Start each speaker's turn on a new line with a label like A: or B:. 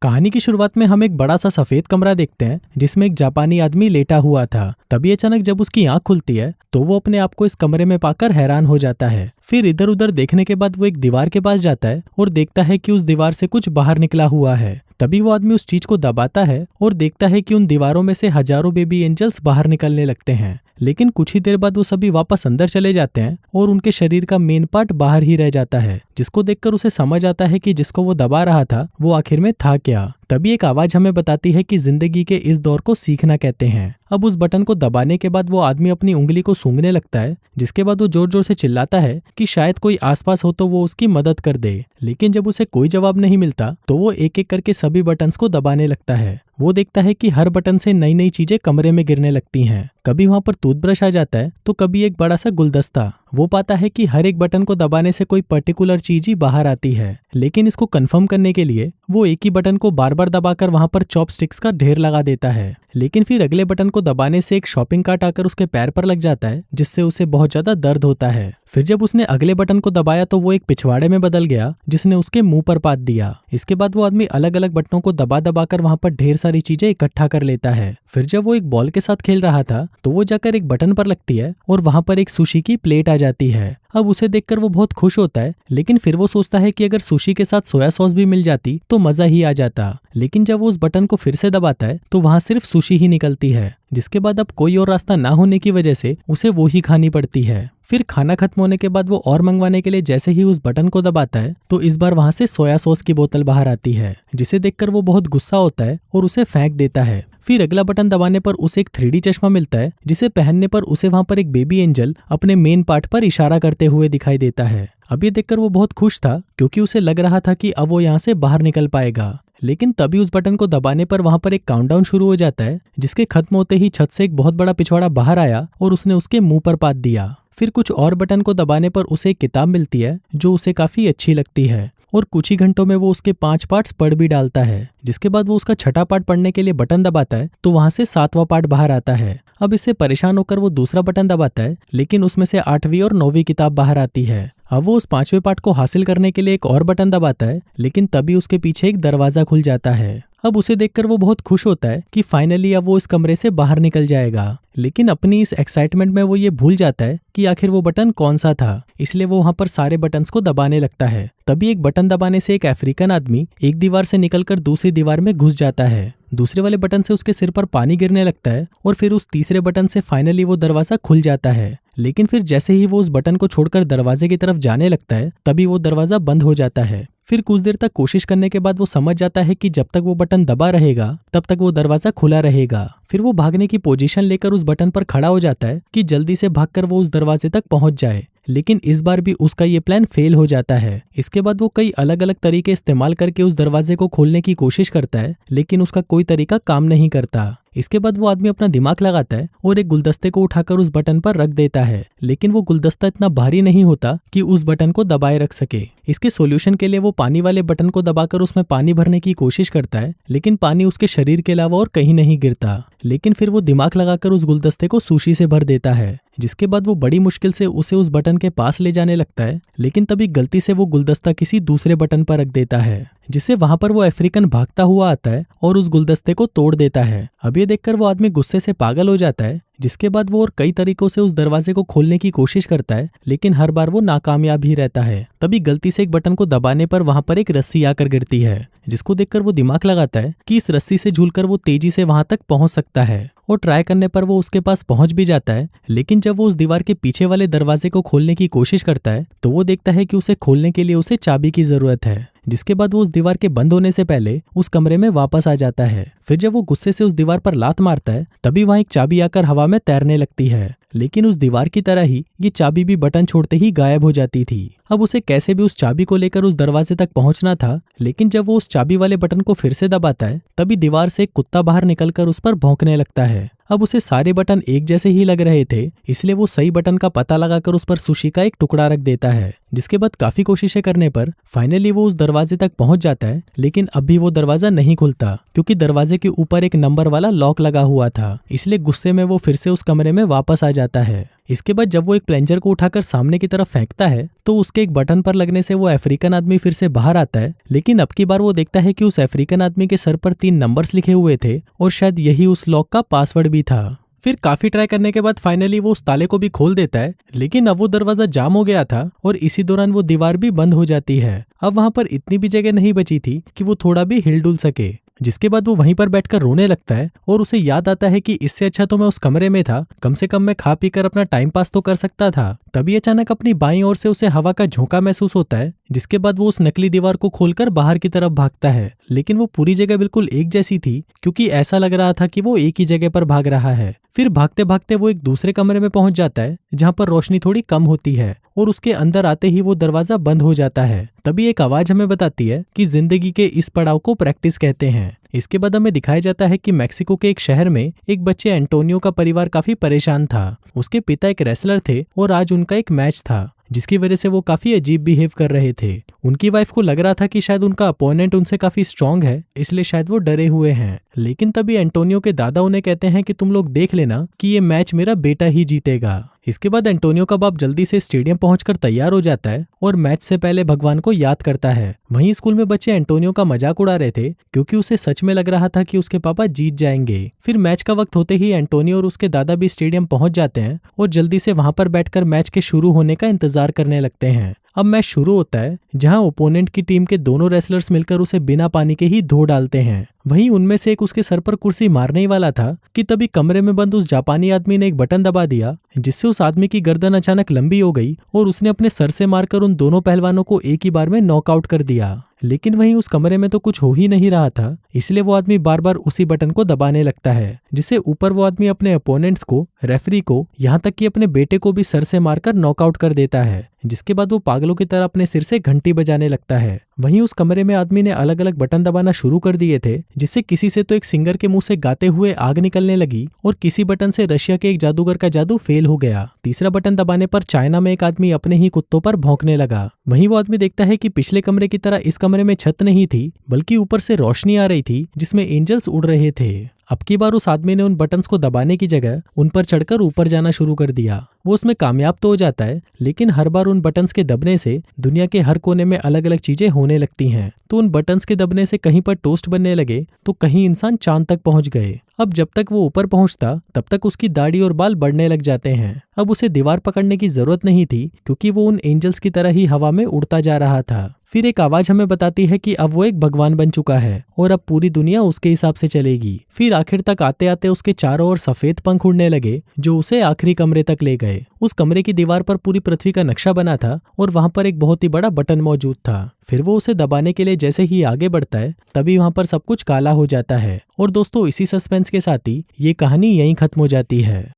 A: कहानी की शुरुआत में हम एक बड़ा सा सफेद कमरा देखते हैं जिसमें एक जापानी आदमी लेटा हुआ था। तभी अचानक जब उसकी आंख खुलती है तो वो अपने आप को इस कमरे में पाकर हैरान हो जाता है। फिर इधर उधर देखने के बाद वो एक दीवार के पास जाता है और देखता है कि उस दीवार से कुछ बाहर निकला हुआ है। तभी वो आदमी उस चीज को दबाता है और देखता है कि उन दीवारों में से हजारों बेबी एंजल्स बाहर निकलने लगते हैं। लेकिन कुछ ही देर बाद वो सभी वापस अंदर चले जाते हैं और उनके शरीर का मेन पार्ट बाहर ही रह जाता है, जिसको देखकर उसे समझ आता है कि जिसको वो दबा रहा था वो आखिर में था क्या। तभी एक आवाज हमें बताती है कि जिंदगी के इस दौर को सीखना कहते हैं। अब उस बटन को दबाने के बाद वो आदमी अपनी उंगली को सूंघने लगता है, जिसके बाद वो जोर जोर से चिल्लाता है कि शायद कोई आसपास हो तो वो उसकी मदद कर दे। लेकिन जब उसे कोई जवाब नहीं मिलता तो वो एक एक करके सभी बटन्स को दबाने लगता है। वो देखता है कि हर बटन से नई नई चीजें कमरे में गिरने लगती हैं। कभी वहां पर टूथब्रश आ जाता है तो कभी एक बड़ा सा गुलदस्ता। वो पाता है कि हर एक बटन को दबाने से कोई पर्टिकुलर चीज ही बाहर आती है। लेकिन इसको कंफर्म करने के लिए वो एक ही बटन को बार बार दबाकर वहां पर चॉपस्टिक्स का ढेर लगा देता है। लेकिन फिर अगले बटन को दबाने से एक शॉपिंग कार्ट आकर उसके पैर पर लग जाता है, जिससे उसे बहुत ज्यादा दर्द होता है। फिर जब उसने अगले बटन को दबाया तो वो एक पिछवाड़े में बदल गया, जिसने उसके मुंह पर पात दिया। इसके बाद वो आदमी अलग अलग बटनों को दबा दबाकर वहां पर ढेर सारी चीजें इकट्ठा कर लेता है। फिर जब वो एक बॉल के साथ खेल रहा था तो वो जाकर एक बटन पर लगती है और वहां पर एक सुशी की प्लेट आ जाती है। अब उसे देखकर वो बहुत खुश होता है, लेकिन फिर वो सोचता है कि अगर सुशी के साथ सोया सॉस भी मिल जाती तो मजा ही आ जाता। लेकिन जब वो उस बटन को फिर से दबाता है तो वहां सिर्फ सुशी ही निकलती है, जिसके बाद अब कोई और रास्ता ना होने की वजह से उसे वो ही खानी पड़ती है। फिर खाना खत्म होने के बाद वो और मंगवाने के लिए जैसे ही उस बटन को दबाता है तो इस बार वहां से सोया सॉस की बोतल बाहर आती है, जिसे देखकर वो बहुत गुस्सा होता है और उसे फेंक देता है। फिर अगला बटन दबाने पर उसे एक 3D चश्मा मिलता है, जिसे पहनने पर उसे वहां पर एक बेबी एंजल अपने मेन पार्ट पर इशारा करते हुए दिखाई देता है। अब ये देखकर वो बहुत खुश था, क्योंकि उसे लग रहा था कि अब वो यहाँ से बाहर निकल पाएगा। लेकिन तभी उस बटन को दबाने पर वहां पर एक काउंटडाउन शुरू हो जाता है, जिसके खत्म होते ही छत से एक बहुत बड़ा पिछवाड़ा बाहर आया और उसने उसके मुंह पर पात दिया। फिर कुछ और बटन को दबाने पर उसे एक किताब मिलती है जो उसे काफी अच्छी लगती है और कुछ ही घंटों में वो उसके 5 पार्ट्स पढ़ भी डालता है। जिसके बाद वो उसका छठा पार्ट पढ़ने के लिए बटन दबाता है तो वहां से 7वां पार्ट बाहर आता है। अब इससे परेशान होकर वो दूसरा बटन दबाता है, लेकिन उसमें से 8वीं और 9वीं किताब बाहर आती है। अब वो उस 5वें पार्ट को हासिल करने के लिए एक और बटन दबाता है, लेकिन तभी उसके पीछे एक दरवाजा खुल जाता है। अब उसे देखकर वो बहुत खुश होता है कि फाइनली अब वो इस कमरे से बाहर निकल जाएगा। लेकिन अपनी इस एक्साइटमेंट में वो ये भूल जाता है कि आखिर वो बटन कौन सा था, इसलिए वो वहां पर सारे बटन्स को दबाने लगता है। तभी एक बटन दबाने से एक अफ्रीकन आदमी एक दीवार से निकलकर दूसरी दीवार में घुस जाता है। दूसरे वाले बटन से उसके सिर पर पानी गिरने लगता है और फिर उस तीसरे बटन से फाइनली वो दरवाजा खुल जाता है। लेकिन फिर जैसे ही वो उस बटन को छोड़कर दरवाजे की तरफ जाने लगता है तभी वो दरवाजा बंद हो जाता है। फिर कुछ देर तक कोशिश करने के बाद वो समझ जाता है कि जब तक वो बटन दबा रहेगा तब तक वो दरवाजा खुला रहेगा। फिर वो भागने की पोजीशन लेकर उस बटन पर खड़ा हो जाता है कि जल्दी से भागकर वो उस दरवाजे तक पहुंच जाए। लेकिन इस बार भी उसका ये प्लान फेल हो जाता है। इसके बाद वो कई अलग अलग तरीके इस्तेमाल करके उस दरवाजे को खोलने की कोशिश करता है, लेकिन उसका कोई तरीका काम नहीं करता। इसके बाद वो आदमी अपना दिमाग लगाता है और एक गुलदस्ते को उठाकर उस बटन पर रख देता है, लेकिन वो गुलदस्ता इतना भारी नहीं होता कि उस बटन को दबाए रख सके। इसके सॉल्यूशन के लिए वो पानी वाले बटन को दबाकर उसमें पानी भरने की कोशिश करता है, लेकिन पानी उसके शरीर के अलावा और कहीं नहीं गिरता। लेकिन फिर वो दिमाग लगाकर उस गुलदस्ते को सुशी से भर देता है, जिसके बाद वो बड़ी मुश्किल से उसे उस बटन के पास ले जाने लगता है। लेकिन तभी गलती से वो गुलदस्ता किसी दूसरे बटन पर रख देता है, जिससे वहां पर वो अफ्रीकन भागता हुआ आता है और उस गुलदस्ते को तोड़ देता है। अब ये देखकर वो आदमी गुस्से से पागल हो जाता है, जिसके बाद वो और कई तरीकों से उस दरवाजे को खोलने की कोशिश करता है, लेकिन हर बार वो नाकामयाब ही रहता है। तभी गलती से एक बटन को दबाने पर वहां पर एक रस्सी आकर गिरती है, जिसको देखकर वो दिमाग लगाता है कि इस रस्सी से झूलकर वो तेजी से वहां तक पहुंच सकता है। और ट्राई करने पर वो उसके पास पहुंच भी जाता है। लेकिन जब वो उस दीवार के पीछे वाले दरवाजे को खोलने की कोशिश करता है तो वो देखता है कि उसे खोलने के लिए उसे चाबी की जरूरत है। जिसके बाद वो उस दीवार के बंद होने से पहले उस कमरे में वापस आ जाता है। फिर जब वो गुस्से से उस दीवार पर लात मारता है तभी वहां एक चाबी आकर हवा में तैरने लगती है, लेकिन उस दीवार की तरह ही ये चाबी भी बटन छोड़ते ही गायब हो जाती थी। अब उसे कैसे भी उस चाबी को लेकर उस दरवाजे तक पहुंचना था, लेकिन जब वो उस चाबी वाले बटन को फिर से दबाता है तभी दीवार से एक कुत्ता बाहर निकलकर उस पर भौंकने लगता है। अब उसे सारे बटन एक जैसे ही लग रहे थे, इसलिए वो सही बटन का पता लगाकर उस पर सुशी का एक टुकड़ा रख देता है। जिसके बाद काफी कोशिशें करने पर फाइनली वो उस दरवाजे तक पहुंच जाता है, लेकिन अब भी वो दरवाजा नहीं खुलता क्योंकि दरवाजे के ऊपर एक नंबर वाला लॉक लगा हुआ था। इसलिए गुस्से में वो फिर से उस कमरे में वापस आ जाता जाता है। इसके बाद जब वो एक प्लेंजर को उठाकर सामने की तरफ फेंकता है तो उसके एक बटन पर लगने से वो अफ्रीकन आदमी फिर से बाहर आता है, लेकिन अब की बार वो देखता है कि उस अफ्रीकन आदमी के सर पर 3 नंबर्स लिखे हुए थे और शायद यही उस लॉक का पासवर्ड भी था। फिर काफी ट्राई करने के बाद फाइनली वो उस ताले को भी खोल देता है, लेकिन अब वो दरवाजा जाम हो गया था और इसी दौरान वो दीवार भी बंद हो जाती है। अब वहां पर इतनी भी जगह नहीं बची थी कि वो थोड़ा भी हिलडुल सके, जिसके बाद वो वहीं पर बैठकर रोने लगता है और उसे याद आता है कि इससे अच्छा तो मैं उस कमरे में था, कम से कम मैं खा पी कर अपना टाइम पास तो कर सकता था। तभी अचानक अपनी बाईं ओर से उसे हवा का झोंका महसूस होता है, जिसके बाद वो उस नकली दीवार को खोलकर बाहर की तरफ भागता है, लेकिन वो पूरी जगह बिल्कुल एक जैसी थी क्योंकि ऐसा लग रहा था कि वो एक ही जगह पर भाग रहा है। फिर भागते भागते वो एक दूसरे कमरे में पहुंच जाता है जहां पर रोशनी थोड़ी कम होती है और उसके अंदर आते ही वो दरवाजा बंद हो जाता है। तभी एक आवाज हमें बताती है कि जिंदगी के इस पड़ाव को प्रैक्टिस कहते हैं। इसके बाद हमें दिखाया जाता है कि मेक्सिको के एक शहर में एक बच्चे एंटोनियो का परिवार काफी परेशान था। उसके पिता एक रेसलर थे और आज उनका एक मैच था, जिसकी वजह से वो काफी अजीब बिहेव कर रहे थे। उनकी वाइफ को लग रहा था कि शायद उनका अपोनेंट उनसे काफी स्ट्रांग है, इसलिए शायद वो डरे हुए हैं। लेकिन तभी एंटोनियो के दादा उन्हें कहते हैं कि तुम लोग देख लेना कि ये मैच मेरा बेटा ही जीतेगा। इसके बाद एंटोनियो का बाप जल्दी से स्टेडियम पहुंचकर तैयार हो जाता है और मैच से पहले भगवान को याद करता है। वहीं स्कूल में बच्चे एंटोनियो का मजाक उड़ा रहे थे क्योंकि उसे सच में लग रहा था कि उसके पापा जीत जाएंगे। फिर मैच का वक्त होते ही एंटोनियो और उसके दादा भी स्टेडियम पहुंच जाते हैं और जल्दी से वहां पर बैठकर मैच के शुरू होने का इंतजार करने लगते हैं। अब मैच शुरू होता है जहां ओपोनेंट की टीम के दोनों रेसलर्स मिलकर उसे बिना पानी के ही धो डालते हैं। वहीं उनमें से एक उसके सर पर कुर्सी मारने ही वाला था कि तभी कमरे में बंद उस जापानी आदमी ने एक बटन दबा दिया, जिससे उस आदमी की गर्दन अचानक लंबी हो गई और उसने अपने सर से मारकर उन दोनों पहलवानों को एक ही बार में नॉकआउट कर दिया। लेकिन वहीं उस कमरे में तो कुछ हो ही नहीं रहा था, इसलिए वो आदमी बार बार उसी बटन को दबाने लगता है, जिससे ऊपर वो आदमी अपने अपोनेंट्स को, रेफरी को, यहाँ तक कि अपने बेटे को भी सर से मारकर नॉकआउट कर देता है। जिसके बाद वो पागलों की तरह अपने सिर से घंटी बजाने लगता है। वहीं उस कमरे में आदमी ने अलग अलग बटन दबाना शुरू कर दिए थे, जिससे किसी से तो एक सिंगर के मुंह से गाते हुए आग निकलने लगी और किसी बटन से रशिया के एक जादूगर का जादू फेल हो गया। तीसरा बटन दबाने पर चाइना में एक आदमी अपने ही कुत्तों पर भौंकने लगा। वहीं वो आदमी देखता है कि पिछले कमरे की तरह इस कमरे में छत नहीं थी, बल्कि ऊपर से रोशनी आ रही थी जिसमें एंजल्स उड़ रहे थे। अब की बार उस आदमी ने उन बटन्स को दबाने की जगह उन पर चढ़कर ऊपर जाना शुरू कर दिया। वो उसमें कामयाब तो हो जाता है, लेकिन हर बार उन बटन्स के दबने से दुनिया के हर कोने में अलग अलग चीजें होने लगती हैं। तो उन बटन्स के दबने से कहीं पर टोस्ट बनने लगे तो कहीं इंसान चांद तक पहुंच गए। अब जब तक वो ऊपर पहुंचता तब तक उसकी दाढ़ी और बाल बढ़ने लग जाते हैं। अब उसे दीवार पकड़ने की जरूरत नहीं थी क्योंकि वो उन एंजल्स की तरह ही हवा में उड़ता जा रहा था। फिर एक आवाज हमें बताती है कि अब वो एक भगवान बन चुका है और अब पूरी दुनिया उसके हिसाब से चलेगी। फिर आखिर तक आते आते उसके चारों ओर सफेद पंख उड़ने लगे जो उसे आखिरी कमरे तक ले गए। उस कमरे की दीवार पर पूरी पृथ्वी का नक्शा बना था और वहां पर एक बहुत ही बड़ा बटन मौजूद था। फिर वो उसे दबाने के लिए जैसे ही आगे बढ़ता है तभी वहां पर सब कुछ काला हो जाता है। और दोस्तों, इसी सस्पेंस के साथ ही ये कहानी यहीं खत्म हो जाती है।